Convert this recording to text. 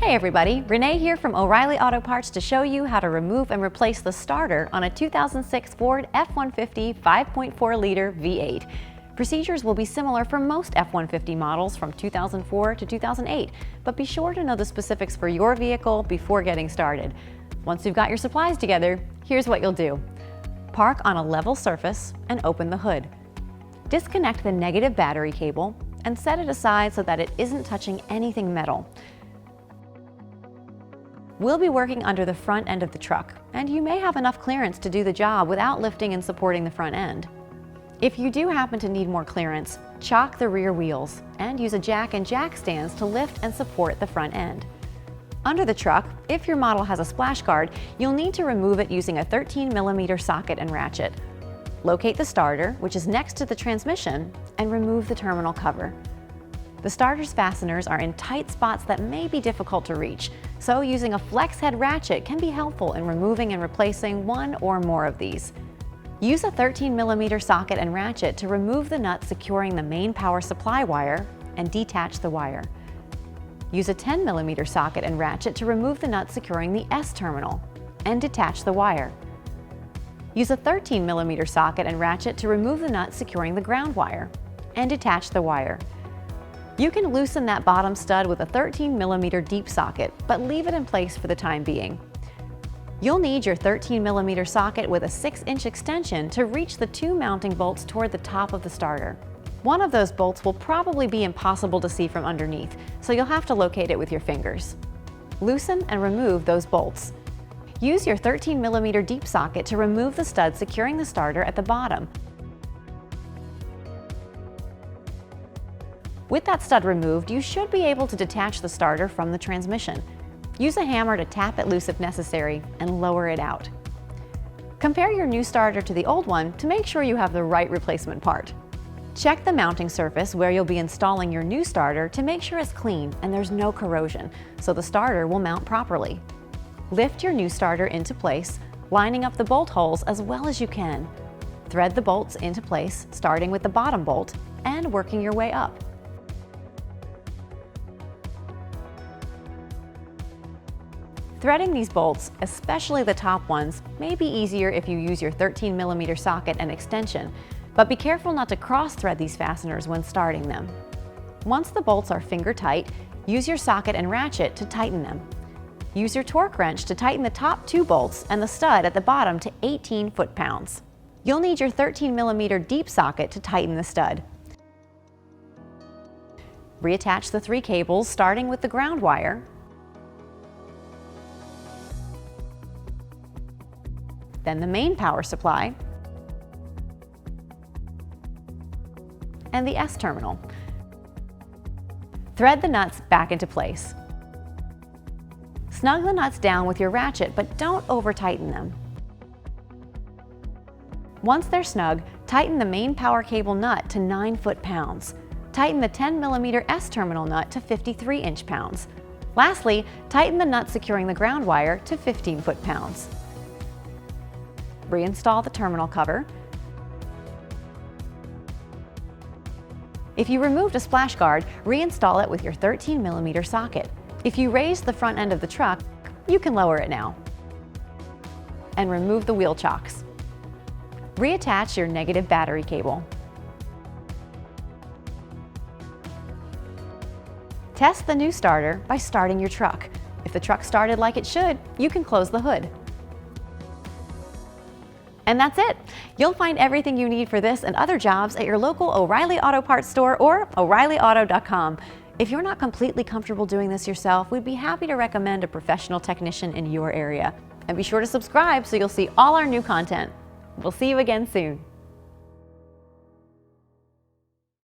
Hey everybody, Renee here from O'Reilly Auto Parts to show you how to remove and replace the starter on a 2006 Ford F-150 5.4-liter V8. Procedures will be similar for most F-150 models from 2004 to 2008, but be sure to know the specifics for your vehicle before getting started. Once you've got your supplies together, here's what you'll do. Park on a level surface and open the hood. Disconnect the negative battery cable and set it aside so that it isn't touching anything metal. We'll be working under the front end of the truck, and you may have enough clearance to do the job without lifting and supporting the front end. If you do happen to need more clearance, chock the rear wheels and use a jack and jack stands to lift and support the front end. Under the truck, if your model has a splash guard, you'll need to remove it using a 13mm socket and ratchet. Locate the starter, which is next to the transmission, and remove the terminal cover. The starter's fasteners are in tight spots that may be difficult to reach, so using a flex head ratchet can be helpful in removing and replacing one or more of these. Use a 13mm socket and ratchet to remove the nut securing the main power supply wire and detach the wire. Use a 10mm socket and ratchet to remove the nut securing the S terminal and detach the wire. Use a 13mm socket and ratchet to remove the nut securing the ground wire and detach the wire. You can loosen that bottom stud with a 13mm deep socket, but leave it in place for the time being. You'll need your 13mm socket with a 6-inch extension to reach the two mounting bolts toward the top of the starter. One of those bolts will probably be impossible to see from underneath, so you'll have to locate it with your fingers. Loosen and remove those bolts. Use your 13mm deep socket to remove the stud securing the starter at the bottom. With that stud removed, you should be able to detach the starter from the transmission. Use a hammer to tap it loose if necessary and lower it out. Compare your new starter to the old one to make sure you have the right replacement part. Check the mounting surface where you'll be installing your new starter to make sure it's clean and there's no corrosion, so the starter will mount properly. Lift your new starter into place, lining up the bolt holes as well as you can. Thread the bolts into place, starting with the bottom bolt and working your way up. Threading these bolts, especially the top ones, may be easier if you use your 13mm socket and extension, but be careful not to cross-thread these fasteners when starting them. Once the bolts are finger tight, use your socket and ratchet to tighten them. Use your torque wrench to tighten the top two bolts and the stud at the bottom to 18 foot-pounds. You'll need your 13mm deep socket to tighten the stud. Reattach the 3 cables, starting with the ground wire, then the main power supply, and the S terminal. Thread the nuts back into place. Snug the nuts down with your ratchet, but don't over-tighten them. Once they're snug, tighten the main power cable nut to 9 foot-pounds. Tighten the 10mm S terminal nut to 53 inch-pounds. Lastly, tighten the nut securing the ground wire to 15 foot-pounds. Reinstall the terminal cover. If you removed a splash guard, reinstall it with your 13mm socket. If you raised the front end of the truck, you can lower it now. And remove the wheel chocks. Reattach your negative battery cable. Test the new starter by starting your truck. If the truck started like it should, you can close the hood. And that's it. You'll find everything you need for this and other jobs at your local O'Reilly Auto Parts store or O'ReillyAuto.com. If you're not completely comfortable doing this yourself, we'd be happy to recommend a professional technician in your area. And be sure to subscribe so you'll see all our new content. We'll see you again soon.